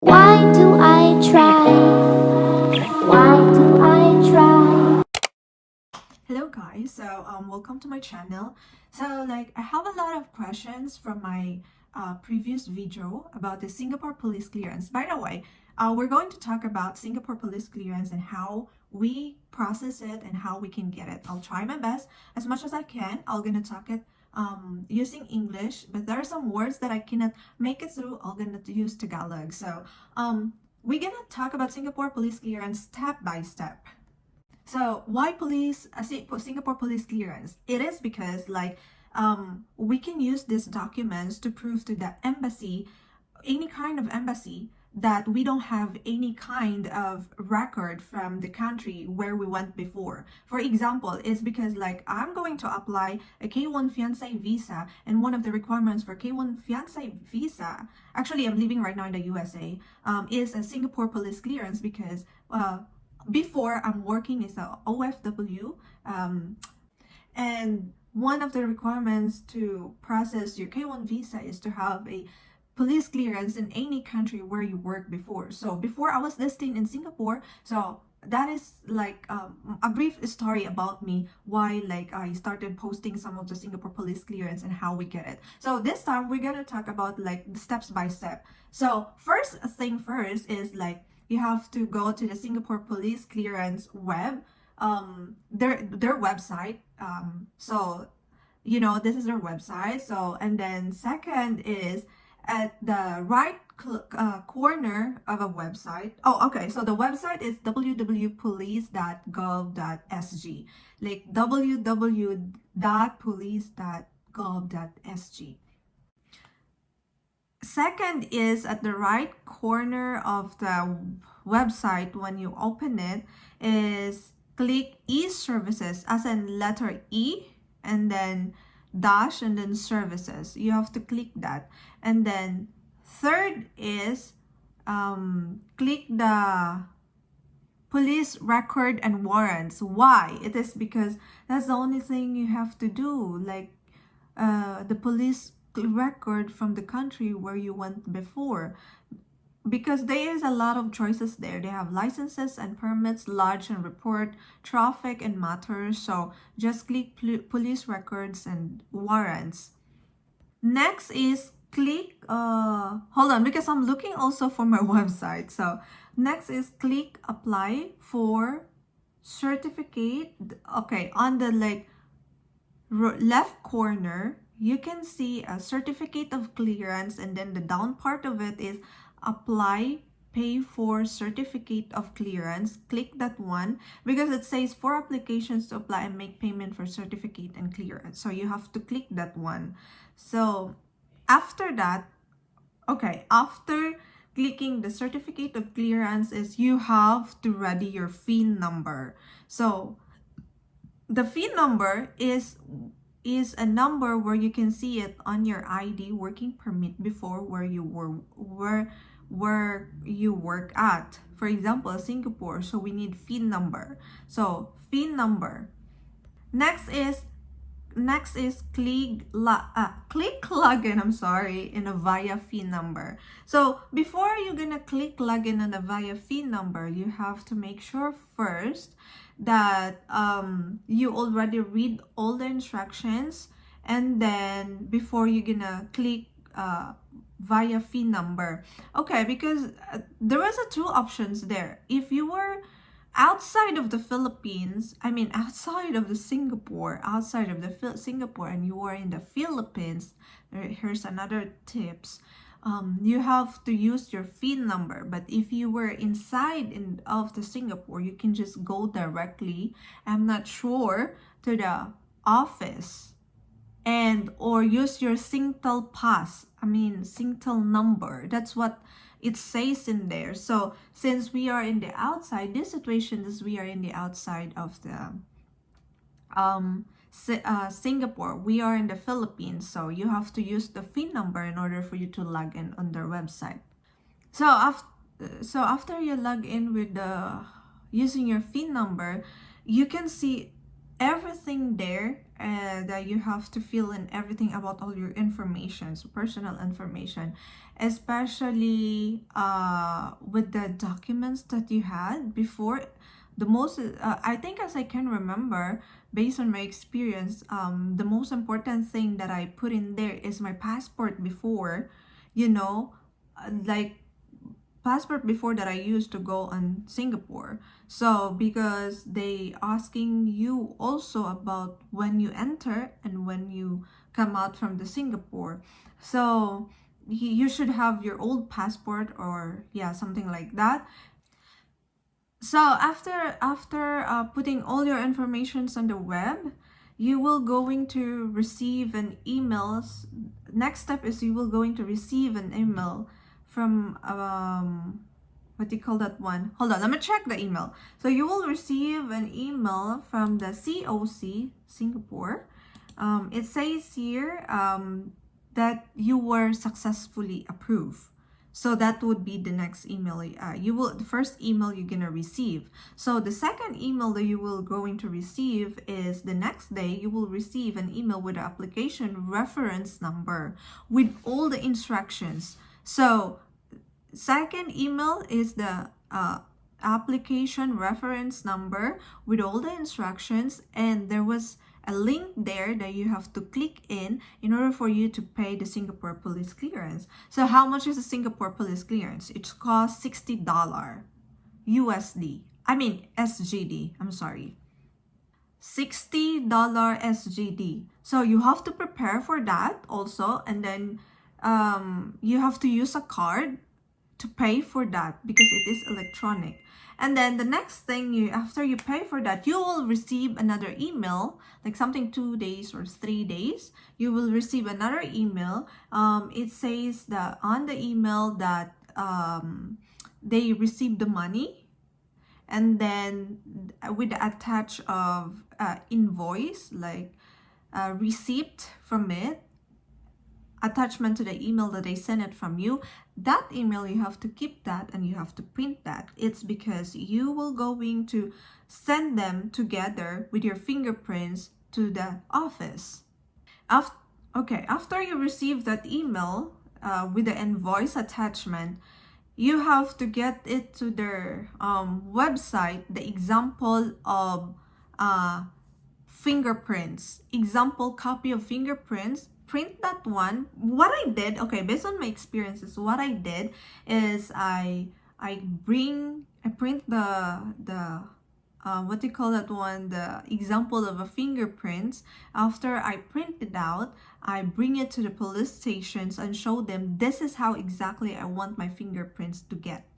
Why do I try? Why do I try? Hello guys, welcome to my channel. I have a lot of questions from my previous video about the Singapore police clearance. By the way, we're going to talk about Singapore police clearance and how we process it and how we can get it. I'll try my best as much as I can. I'm gonna talk it using English, but there are some words that I cannot make it through. I'm gonna use Tagalog. We're gonna talk about Singapore police clearance step by step. So why Singapore police clearance? It is because we can use these documents to prove to the embassy, any kind of embassy, that we don't have any kind of record from the country where we went before. For example, it's because I'm going to apply a K1 fiancé visa, and one of the requirements for K1 fiancé visa, actually I'm living right now in the USA, is a Singapore police clearance because before I'm working as a OFW, and one of the requirements to process your K1 visa is to have a police clearance in any country where you worked before. So before I was listed in Singapore, so that is a brief story about me, why I started posting some of the Singapore police clearance and how we get it. So this time we're gonna talk about the steps by step. So first thing first is you have to go to the Singapore police clearance web, their website. So this is their website. So and then second is at the right corner of a website. Oh, okay. So the website is www.police.gov.sg, like www.police.gov.sg. Second is at the right corner of the website. When you open it, is click e-services, as in letter E and then dash and then services. You have to click that. And then third is click the police record and warrants. Why? It is because that's the only thing you have to do, the police record from the country where you went before, because there is a lot of choices there. They have licenses and permits, lodge and report, traffic and matters. So just click police records and warrants. Next is click hold on, because I'm looking also for my website. So next is click apply for certificate. Okay, on the left corner you can see a certificate of clearance, and then the down part of it is apply pay for certificate of clearance. Click that one because it says for applications to apply and make payment for certificate and clearance. So you have to click that one. So after that, okay, after clicking the certificate of clearance is you have to ready your FIN number. So the FIN number is a number where you can see it on your ID working permit before where you work at. For example, Singapore, so we need FIN number. So FIN number. Next is click login, I'm sorry, in a via FIN number. So before you're gonna click login on a via FIN number, you have to make sure first that you already read all the instructions, and then before you're gonna click via FIN number. Okay, because there was two options there. If you were outside of the Philippines, outside of the Singapore, and you are in the Philippines, here's another tips. You have to use your FIN number. But if you were inside of the Singapore, you can just go directly, I'm not sure, to the office or use your Singtel pass. Singtel number. That's what it says in there. So since we are in the outside, this situation is we are in the outside of the Singapore. We are in the Philippines, so you have to use the FIN number in order for you to log in on their website. So after you log in with using your FIN number, you can see everything there. that you have to fill in everything about all your information, so personal information, especially with the documents that you had before. The most I think, as I can remember, based on my experience, the most important thing that I put in there is my passport before, you know, like passport before that I used to go on Singapore. So because they asking you also about when you enter and when you come out from the Singapore. So you should have your old passport, or yeah, something like that. So after putting all your informations on the web, you will going to receive an email. Next step is you will going to receive an email from what do you call that one? Hold on, let me check the email. So you will receive an email from the COC Singapore. It says here that you were successfully approved. So that would be the next email. The first email you're gonna receive. So the second email that you will going to receive is the next day. You will receive an email with the application reference number with all the instructions. So second email is the application reference number with all the instructions, and there was a link there that you have to click in order for you to pay the Singapore police clearance. So how much is the Singapore police clearance? It costs $60 USD. I mean SGD. I'm sorry. $60 SGD. So you have to prepare for that also, and then you have to use a card to pay for that because it is electronic. And then the next thing, after you pay for that, you will receive another email, like something 2 days or 3 days. You will receive another email. It says that on the email that they received the money, and then with the attach of invoice, like receipt from it, attachment to the email that they sent it from you. That email, you have to keep that and you have to print that. It's because you will going to send them together with your fingerprints to the office. After you receive that email with the invoice attachment, you have to get it to their website, the example of fingerprints, example copy of fingerprints. Print that one. What I did, okay, based on my experiences, what I did is I print the what do you call that one, the example of a fingerprints. After I print it out, I bring it to the police stations and show them this is how exactly I want my fingerprints to get,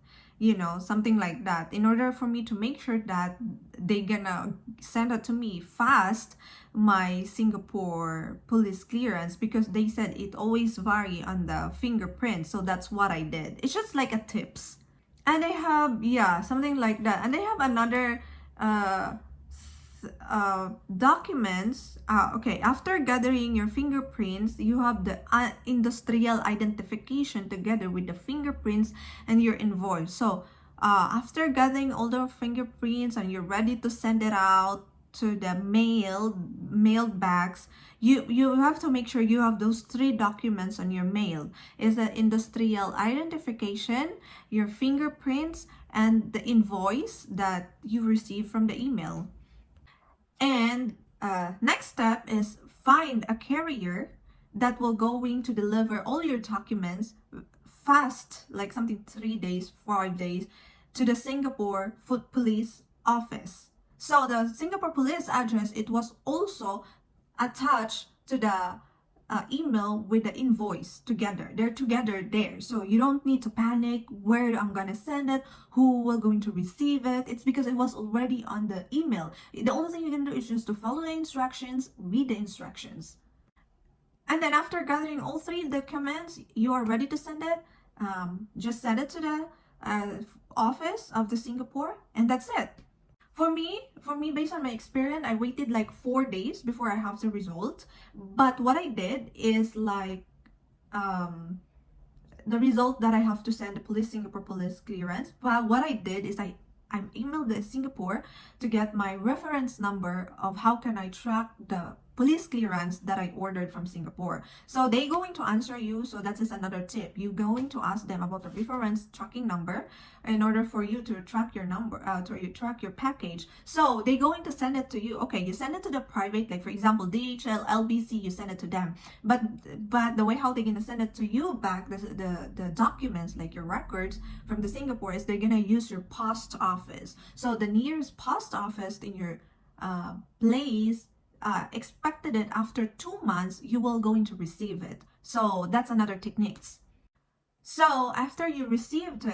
something like that, in order for me to make sure that they gonna send it to me fast, my Singapore police clearance, because they said it always vary on the fingerprint. So that's what I did. It's just like a tips. And they have, yeah, something like that. And they have another documents. Okay, after gathering your fingerprints, you have the industrial identification together with the fingerprints and your invoice. So after gathering all the fingerprints and you're ready to send it out to the mail bags, you have to make sure you have those 3 documents on your mail. Is the industrial identification, your fingerprints, and the invoice that you receive from the email. And next step is find a carrier that will going to deliver all your documents fast, like something 3 days, 5 days, to the Singapore Food Police office. So the Singapore police address, it was also attached to the email with the invoice together. They're together there. So you don't need to panic where I'm gonna send it, who will going to receive it. It's because it was already on the email. The only thing you can do is just to follow the instructions, read the instructions. And then after gathering all 3 documents, you are ready to send it. Just send it to the office of the Singapore, and that's it. For me, based on my experience, I waited like 4 days before I have the result. But what I did is like the result that I have to send the Singapore police clearance. But what I did is I emailed the Singapore to get my reference number of how can I track the police clearance that I ordered from Singapore. So they're going to answer you. So that is another tip. You're going to ask them about the reference tracking number in order for you to track your number, to you track your package. So they're going to send it to you. Okay, you send it to the private, like for example, DHL, LBC, you send it to them. But the way how they're gonna send it to you back, the documents like your records from the Singapore is they're gonna use your post office. So the nearest post office in your place expected it after 2 months, you will going to receive it. So that's another techniques. So after you receive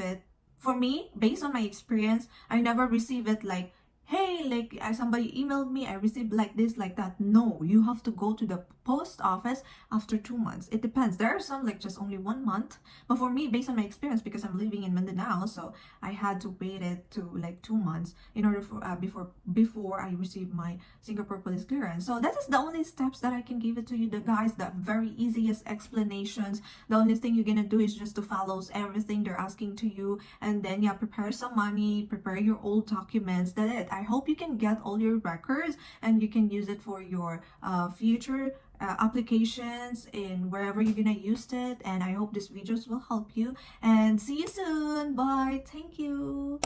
it, for me, based on my experience, I never receive it like, hey, like somebody emailed me, I received like this, like that. No, you have to go to the post office after 2 months. It depends. There are some like just only 1 month, but for me, based on my experience, because I'm living in Mindanao, so I had to wait it to like 2 months in order for before I receive my Singapore police clearance. So that is the only steps that I can give it to you, the guys. The very easiest explanations. The only thing you're gonna do is just to follow everything they're asking to you, and then yeah, prepare some money, prepare your old documents. That's it. I hope you can get all your records and you can use it for your future applications in wherever you're gonna use it. And I hope these videos will help you, and see you soon. Bye. Thank you.